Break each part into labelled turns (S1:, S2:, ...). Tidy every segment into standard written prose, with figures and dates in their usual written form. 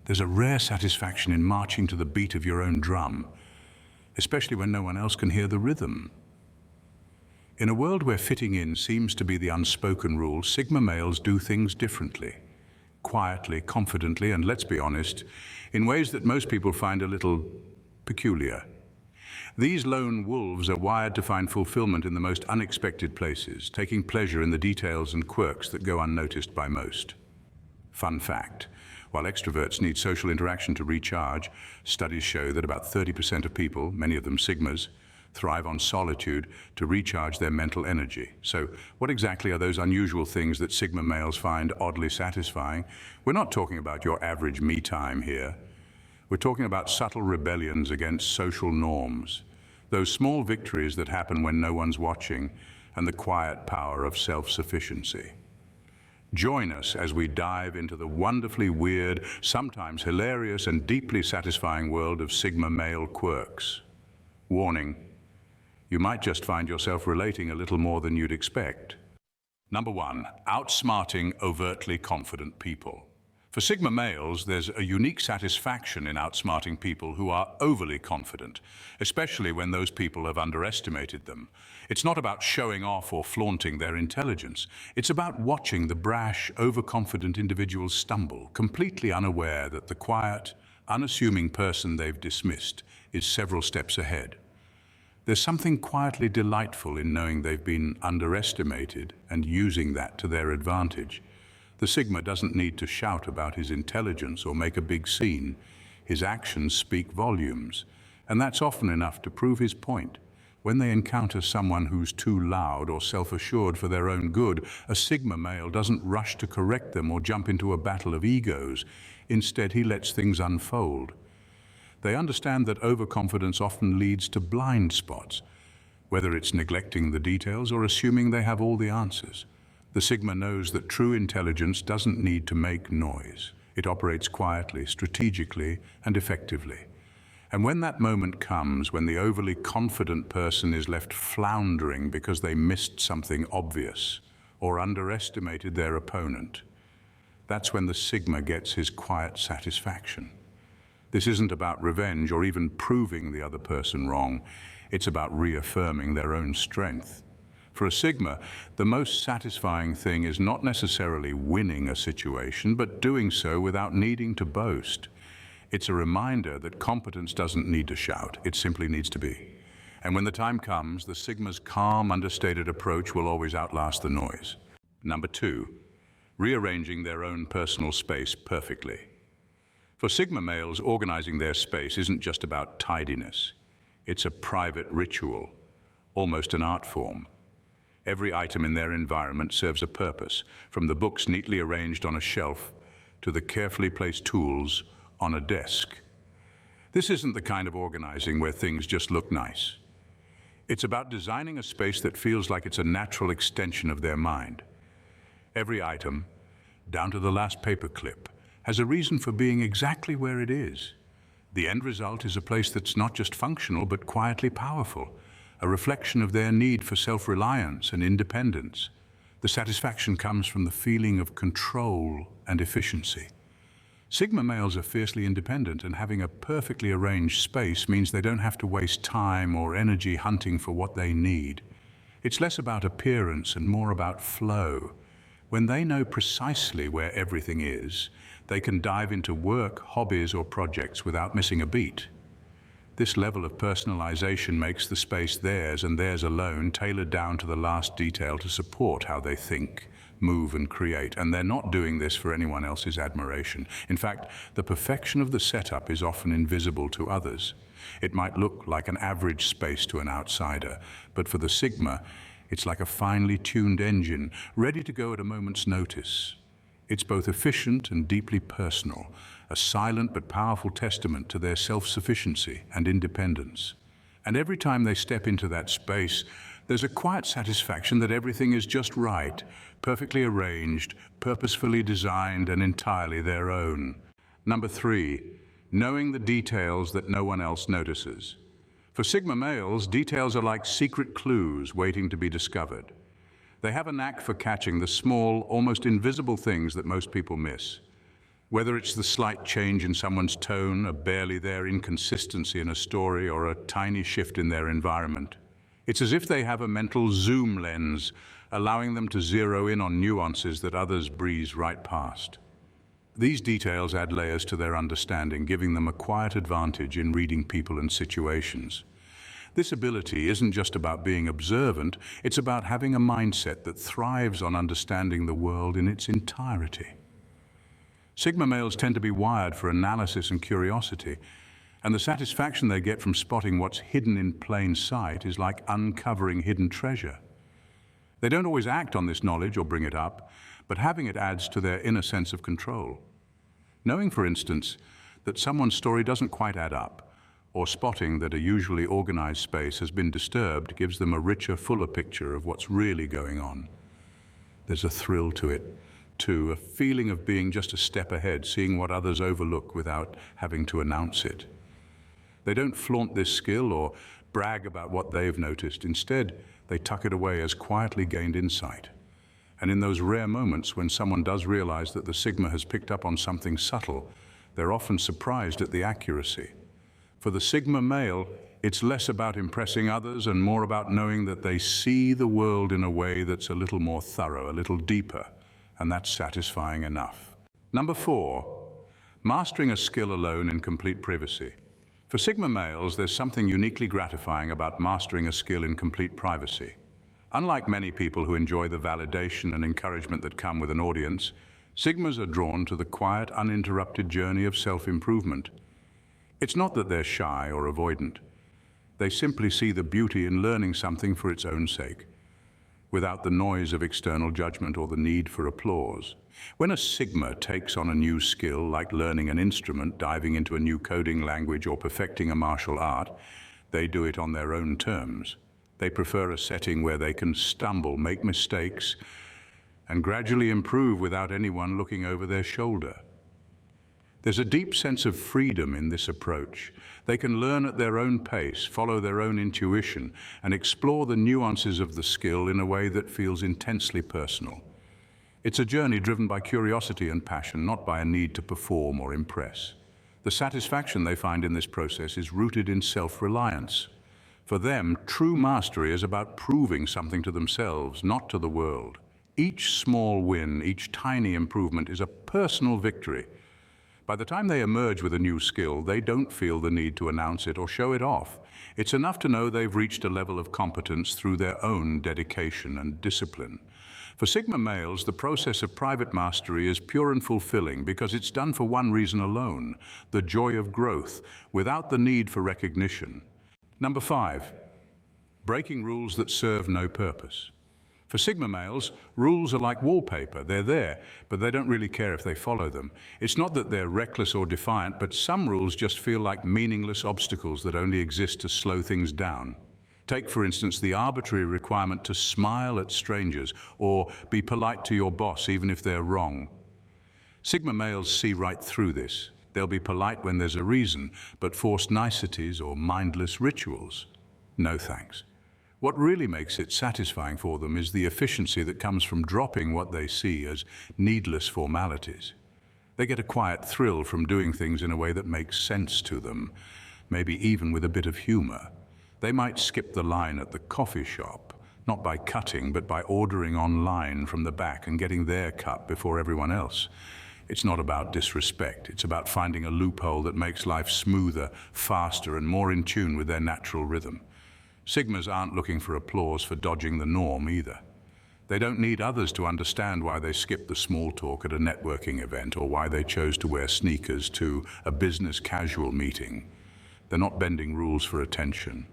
S1: There's a rare satisfaction in marching to the beat of your own drum, especially when no one else can hear the rhythm. In a world where fitting in seems to be the unspoken rule, Sigma males do things differently, quietly, confidently, and let's be honest, in ways that most people find a little peculiar. These lone wolves are wired to find fulfillment in the most unexpected places, taking pleasure in the details and quirks that go unnoticed by most. Fun fact, while extroverts need social interaction to recharge, studies show that about 30% of people, many of them Sigmas, thrive on solitude to recharge their mental energy. So what exactly are those unusual things that Sigma males find oddly satisfying? We're not talking about your average me time here. We're talking about subtle rebellions against social norms, those small victories that happen when no one's watching, and the quiet power of self-sufficiency. Join us as we dive into the wonderfully weird, sometimes hilarious and deeply satisfying world of Sigma male quirks. Warning, you might just find yourself relating a little more than you'd expect. Number 1, outsmarting overtly confident people. For Sigma males, there's a unique satisfaction in outsmarting people who are overly confident, especially when those people have underestimated them. It's not about showing off or flaunting their intelligence. It's about watching the brash, overconfident individuals stumble, completely unaware that the quiet, unassuming person they've dismissed is several steps ahead. There's something quietly delightful in knowing they've been underestimated and using that to their advantage. The Sigma doesn't need to shout about his intelligence or make a big scene. His actions speak volumes, and that's often enough to prove his point. When they encounter someone who's too loud or self-assured for their own good, a Sigma male doesn't rush to correct them or jump into a battle of egos. Instead, he lets things unfold. They understand that overconfidence often leads to blind spots, whether it's neglecting the details or assuming they have all the answers. The Sigma knows that true intelligence doesn't need to make noise. It operates quietly, strategically, and effectively. And when that moment comes, when the overly confident person is left floundering because they missed something obvious or underestimated their opponent, that's when the Sigma gets his quiet satisfaction. This isn't about revenge or even proving the other person wrong. It's about reaffirming their own strength. For a Sigma, the most satisfying thing is not necessarily winning a situation, but doing so without needing to boast. It's a reminder that competence doesn't need to shout, it simply needs to be. And when the time comes, the Sigma's calm, understated approach will always outlast the noise. Number 2, rearranging their own personal space perfectly. For Sigma males, organizing their space isn't just about tidiness. It's a private ritual, almost an art form. Every item in their environment serves a purpose, from the books neatly arranged on a shelf to the carefully placed tools on a desk. This isn't the kind of organizing where things just look nice. It's about designing a space that feels like it's a natural extension of their mind. Every item, down to the last paper clip, has a reason for being exactly where it is. The end result is a place that's not just functional but quietly powerful, a reflection of their need for self-reliance and independence. The satisfaction comes from the feeling of control and efficiency. Sigma males are fiercely independent, and having a perfectly arranged space means they don't have to waste time or energy hunting for what they need. It's less about appearance and more about flow. When they know precisely where everything is, they can dive into work, hobbies, or projects without missing a beat. This level of personalization makes the space theirs and theirs alone, tailored down to the last detail to support how they think, move, and create. And they're not doing this for anyone else's admiration. In fact, the perfection of the setup is often invisible to others. It might look like an average space to an outsider, but for the Sigma, it's like a finely tuned engine, ready to go at a moment's notice. It's both efficient and deeply personal, a silent but powerful testament to their self-sufficiency and independence. And every time they step into that space, there's a quiet satisfaction that everything is just right, perfectly arranged, purposefully designed, and entirely their own. Number 3, knowing the details that no one else notices. For Sigma males, details are like secret clues waiting to be discovered. They have a knack for catching the small, almost invisible things that most people miss. Whether it's the slight change in someone's tone, a barely there inconsistency in a story, or a tiny shift in their environment, it's as if they have a mental zoom lens, allowing them to zero in on nuances that others breeze right past. These details add layers to their understanding, giving them a quiet advantage in reading people and situations. This ability isn't just about being observant, it's about having a mindset that thrives on understanding the world in its entirety. Sigma males tend to be wired for analysis and curiosity, and the satisfaction they get from spotting what's hidden in plain sight is like uncovering hidden treasure. They don't always act on this knowledge or bring it up, but having it adds to their inner sense of control. Knowing, for instance, that someone's story doesn't quite add up, or spotting that a usually organized space has been disturbed gives them a richer, fuller picture of what's really going on. There's a thrill to it, too, a feeling of being just a step ahead, seeing what others overlook without having to announce it. They don't flaunt this skill or brag about what they've noticed. Instead, they tuck it away as quietly gained insight. And in those rare moments when someone does realize that the Sigma has picked up on something subtle, they're often surprised at the accuracy. For the Sigma male, it's less about impressing others and more about knowing that they see the world in a way that's a little more thorough, a little deeper, and that's satisfying enough. Number 4, mastering a skill alone in complete privacy. For Sigma males, there's something uniquely gratifying about mastering a skill in complete privacy. Unlike many people who enjoy the validation and encouragement that come with an audience, Sigmas are drawn to the quiet, uninterrupted journey of self-improvement. It's not that they're shy or avoidant. They simply see the beauty in learning something for its own sake, without the noise of external judgment or the need for applause. When a Sigma takes on a new skill, like learning an instrument, diving into a new coding language, or perfecting a martial art, they do it on their own terms. They prefer a setting where they can stumble, make mistakes, and gradually improve without anyone looking over their shoulder. There's a deep sense of freedom in this approach. They can learn at their own pace, follow their own intuition, and explore the nuances of the skill in a way that feels intensely personal. It's a journey driven by curiosity and passion, not by a need to perform or impress. The satisfaction they find in this process is rooted in self-reliance. For them, true mastery is about proving something to themselves, not to the world. Each small win, each tiny improvement is a personal victory. By the time they emerge with a new skill, they don't feel the need to announce it or show it off. It's enough to know they've reached a level of competence through their own dedication and discipline. For Sigma males, the process of private mastery is pure and fulfilling because it's done for one reason alone: the joy of growth, without the need for recognition. Number 5, breaking rules that serve no purpose. For Sigma males, rules are like wallpaper. They're there, but they don't really care if they follow them. It's not that they're reckless or defiant, but some rules just feel like meaningless obstacles that only exist to slow things down. Take, for instance, the arbitrary requirement to smile at strangers or be polite to your boss even if they're wrong. Sigma males see right through this. They'll be polite when there's a reason, but forced niceties or mindless rituals, no thanks. What really makes it satisfying for them is the efficiency that comes from dropping what they see as needless formalities. They get a quiet thrill from doing things in a way that makes sense to them, maybe even with a bit of humor. They might skip the line at the coffee shop, not by cutting, but by ordering online from the back and getting their cup before everyone else. It's not about disrespect. It's about finding a loophole that makes life smoother, faster, and more in tune with their natural rhythm. Sigmas aren't looking for applause for dodging the norm either. They don't need others to understand why they skipped the small talk at a networking event or why they chose to wear sneakers to a business casual meeting. They're not bending rules for attention.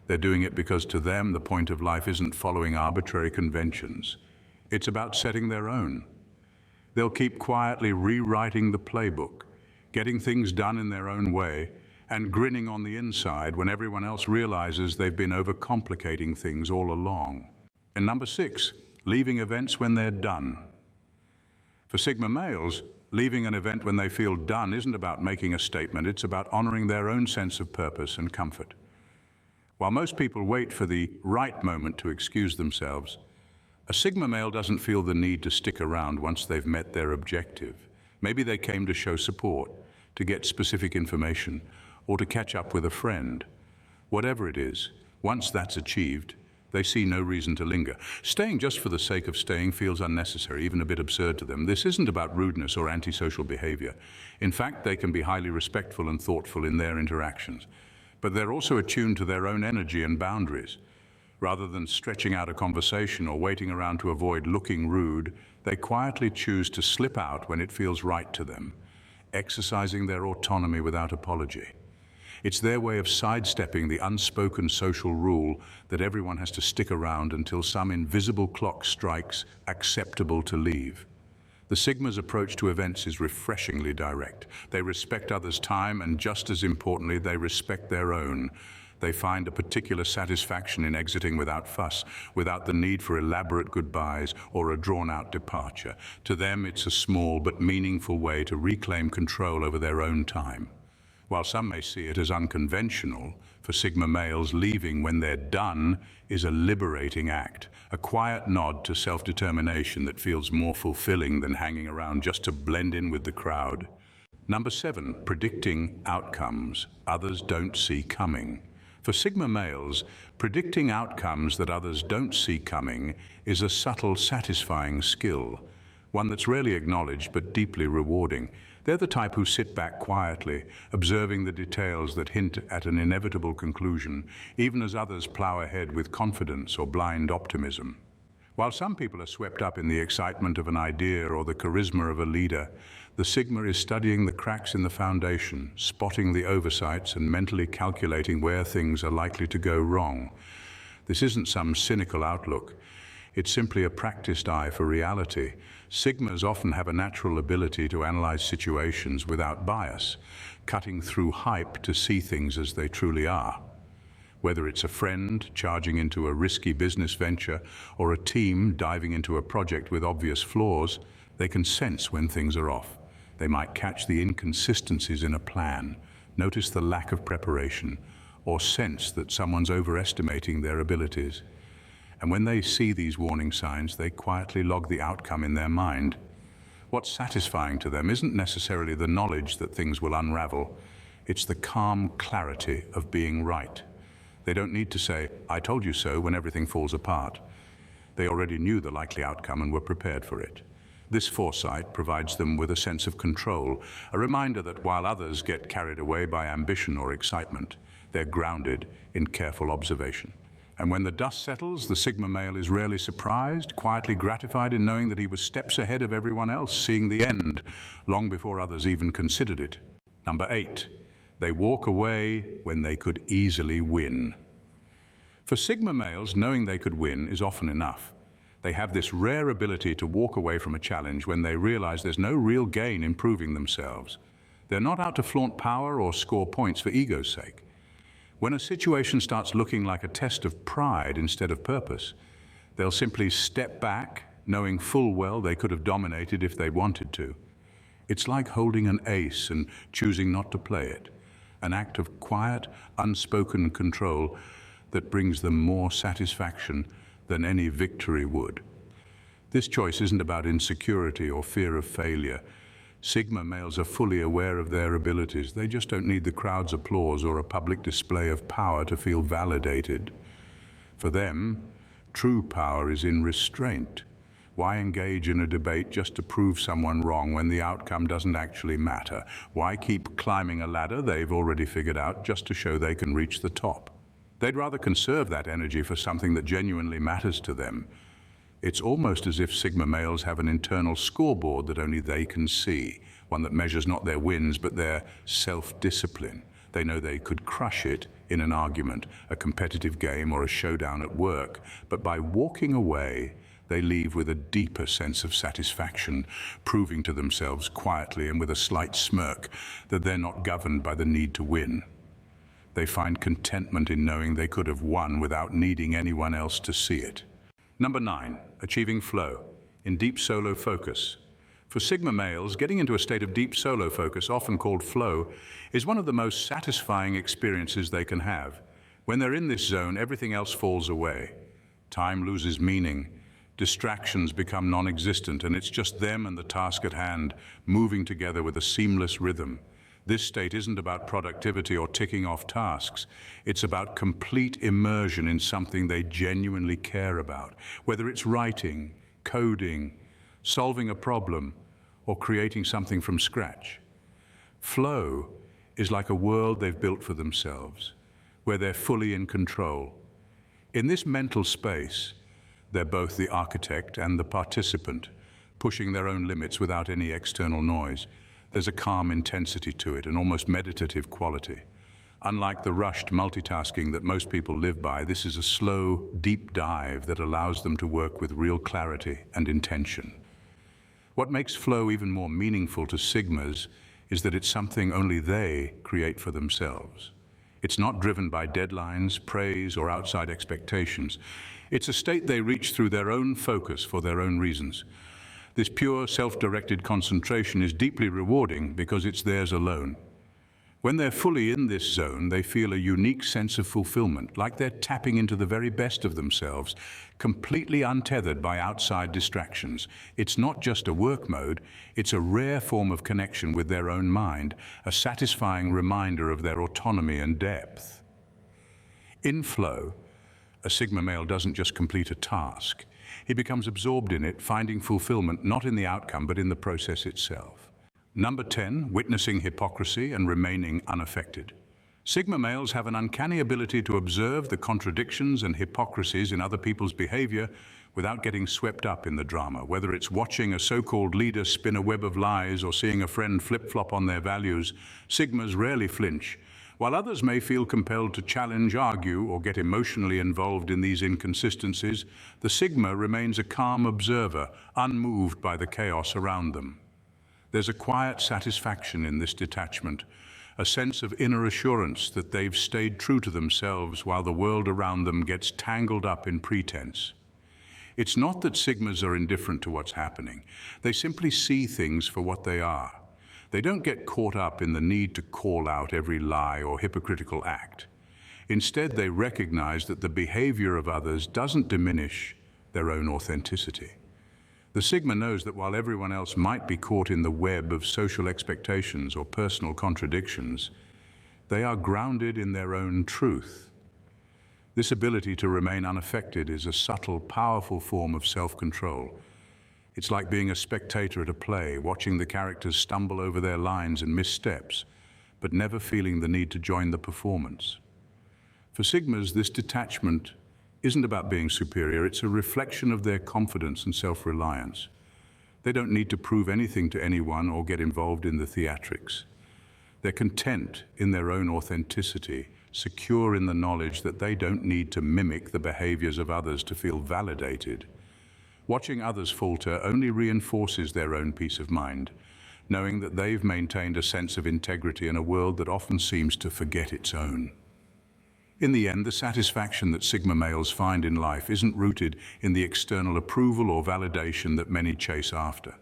S1: They're doing it because to them the point of life isn't following arbitrary conventions. It's about setting their own. They'll keep quietly rewriting the playbook, getting things done in their own way, and grinning on the inside when everyone else realizes they've been overcomplicating things all along. And number 6, leaving events when they're done. For Sigma males, leaving an event when they feel done isn't about making a statement, it's about honoring their own sense of purpose and comfort. While most people wait for the right moment to excuse themselves, a Sigma male doesn't feel the need to stick around once they've met their objective. Maybe they came to show support, to get specific information, or to catch up with a friend. Whatever it is, once that's achieved, they see no reason to linger. Staying just for the sake of staying feels unnecessary, even a bit absurd to them. This isn't about rudeness or antisocial behavior. In fact, they can be highly respectful and thoughtful in their interactions. But they're also attuned to their own energy and boundaries. Rather than stretching out a conversation or waiting around to avoid looking rude, they quietly choose to slip out when it feels right to them, exercising their autonomy without apology. It's their way of sidestepping the unspoken social rule that everyone has to stick around until some invisible clock strikes acceptable to leave. The Sigma's approach to events is refreshingly direct. They respect others' time, and just as importantly, they respect their own. They find a particular satisfaction in exiting without fuss, without the need for elaborate goodbyes or a drawn-out departure. To them, it's a small but meaningful way to reclaim control over their own time. While some may see it as unconventional, for Sigma males, leaving when they're done is a liberating act, a quiet nod to self-determination that feels more fulfilling than hanging around just to blend in with the crowd. Number 7, predicting outcomes others don't see coming. For Sigma males, predicting outcomes that others don't see coming is a subtle, satisfying skill, one that's rarely acknowledged but deeply rewarding. They're the type who sit back quietly, observing the details that hint at an inevitable conclusion, even as others plow ahead with confidence or blind optimism. While some people are swept up in the excitement of an idea or the charisma of a leader, the Sigma is studying the cracks in the foundation, spotting the oversights and mentally calculating where things are likely to go wrong. This isn't some cynical outlook. It's simply a practiced eye for reality. Sigmas often have a natural ability to analyze situations without bias, cutting through hype to see things as they truly are. Whether it's a friend charging into a risky business venture or a team diving into a project with obvious flaws, they can sense when things are off. They might catch the inconsistencies in a plan, notice the lack of preparation, or sense that someone's overestimating their abilities. And when they see these warning signs, they quietly log the outcome in their mind. What's satisfying to them isn't necessarily the knowledge that things will unravel. It's the calm clarity of being right. They don't need to say, "I told you so," when everything falls apart. They already knew the likely outcome and were prepared for it. This foresight provides them with a sense of control, a reminder that while others get carried away by ambition or excitement, they're grounded in careful observation. And when the dust settles, the Sigma male is rarely surprised, quietly gratified in knowing that he was steps ahead of everyone else, seeing the end long before others even considered it. Number 8, they walk away when they could easily win. For Sigma males, knowing they could win is often enough. They have this rare ability to walk away from a challenge when they realize there's no real gain in proving themselves. They're not out to flaunt power or score points for ego's sake. When a situation starts looking like a test of pride instead of purpose, they'll simply step back, knowing full well they could have dominated if they wanted to. It's like holding an ace and choosing not to play it, an act of quiet, unspoken control that brings them more satisfaction than any victory would. This choice isn't about insecurity or fear of failure. Sigma males are fully aware of their abilities. They just don't need the crowd's applause or a public display of power to feel validated. For them, true power is in restraint. Why engage in a debate just to prove someone wrong when the outcome doesn't actually matter? Why keep climbing a ladder they've already figured out just to show they can reach the top? They'd rather conserve that energy for something that genuinely matters to them. It's almost as if Sigma males have an internal scoreboard that only they can see, one that measures not their wins but their self-discipline. They know they could crush it in an argument, a competitive game, or a showdown at work, but by walking away, they leave with a deeper sense of satisfaction, proving to themselves quietly and with a slight smirk that they're not governed by the need to win. They find contentment in knowing they could have won without needing anyone else to see it. Number 9, achieving flow in deep solo focus. For Sigma males, getting into a state of deep solo focus, often called flow, is one of the most satisfying experiences they can have. When they're in this zone, everything else falls away. Time loses meaning. Distractions become non-existent, and it's just them and the task at hand, moving together with a seamless rhythm. This state isn't about productivity or ticking off tasks. It's about complete immersion in something they genuinely care about, whether it's writing, coding, solving a problem, or creating something from scratch. Flow is like a world they've built for themselves, where they're fully in control. In this mental space, they're both the architect and the participant, pushing their own limits without any external noise. There's a calm intensity to it, an almost meditative quality. Unlike the rushed multitasking that most people live by, this is a slow, deep dive that allows them to work with real clarity and intention. What makes flow even more meaningful to Sigmas is that it's something only they create for themselves. It's not driven by deadlines, praise, or outside expectations. It's a state they reach through their own focus for their own reasons. This pure, self-directed concentration is deeply rewarding because it's theirs alone. When they're fully in this zone, they feel a unique sense of fulfillment, like they're tapping into the very best of themselves, completely untethered by outside distractions. It's not just a work mode, it's a rare form of connection with their own mind, a satisfying reminder of their autonomy and depth. In flow, a Sigma male doesn't just complete a task. He becomes absorbed in it, finding fulfillment not in the outcome but in the process itself. Number 10, witnessing hypocrisy and remaining unaffected. Sigma males have an uncanny ability to observe the contradictions and hypocrisies in other people's behavior without getting swept up in the drama, whether it's watching a so-called leader spin a web of lies or seeing a friend flip-flop on their values. Sigmas rarely flinch. While others may feel compelled to challenge, argue, or get emotionally involved in these inconsistencies, the Sigma remains a calm observer, unmoved by the chaos around them. There's a quiet satisfaction in this detachment, a sense of inner assurance that they've stayed true to themselves while the world around them gets tangled up in pretense. It's not that Sigmas are indifferent to what's happening. They simply see things for what they are. They don't get caught up in the need to call out every lie or hypocritical act. Instead, they recognize that the behavior of others doesn't diminish their own authenticity. The Sigma knows that while everyone else might be caught in the web of social expectations or personal contradictions, they are grounded in their own truth. This ability to remain unaffected is a subtle, powerful form of self-control. It's like being a spectator at a play, watching the characters stumble over their lines and missteps, but never feeling the need to join the performance. For Sigmas, this detachment isn't about being superior, it's a reflection of their confidence and self-reliance. They don't need to prove anything to anyone or get involved in the theatrics. They're content in their own authenticity, secure in the knowledge that they don't need to mimic the behaviors of others to feel validated. Watching others falter only reinforces their own peace of mind, knowing that they've maintained a sense of integrity in a world that often seems to forget its own. In the end, the satisfaction that Sigma males find in life isn't rooted in the external approval or validation that many chase after.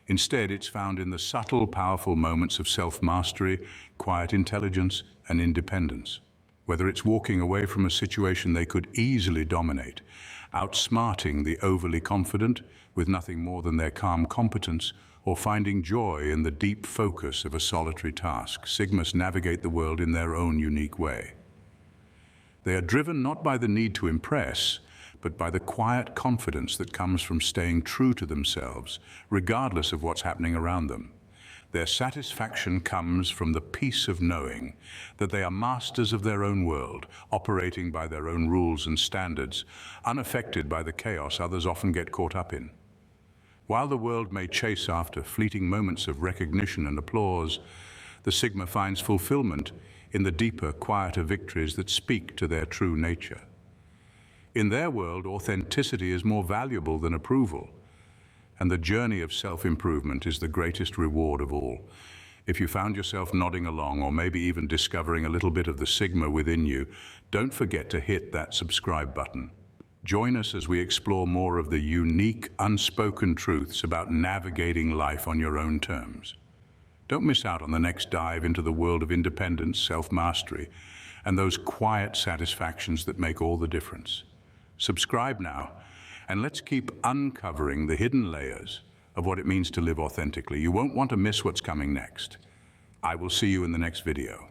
S1: Instead, it's found in the subtle, powerful moments of self-mastery, quiet intelligence, and independence. Whether it's walking away from a situation they could easily dominate, outsmarting the overly confident with nothing more than their calm competence, or finding joy in the deep focus of a solitary task, Sigmas navigate the world in their own unique way. They are driven not by the need to impress, but by the quiet confidence that comes from staying true to themselves, regardless of what's happening around them. Their satisfaction comes from the peace of knowing that they are masters of their own world, operating by their own rules and standards, unaffected by the chaos others often get caught up in. While the world may chase after fleeting moments of recognition and applause, the Sigma finds fulfillment in the deeper, quieter victories that speak to their true nature. In their world, authenticity is more valuable than approval, and the journey of self-improvement is the greatest reward of all. If you found yourself nodding along, or maybe even discovering a little bit of the Sigma within you, don't forget to hit that subscribe button. Join us as we explore more of the unique, unspoken truths about navigating life on your own terms. Don't miss out on the next dive into the world of independence, self-mastery, and those quiet satisfactions that make all the difference. Subscribe now, And let's keep uncovering the hidden layers of what it means to live authentically. You won't want to miss what's coming next. I will see you in the next video.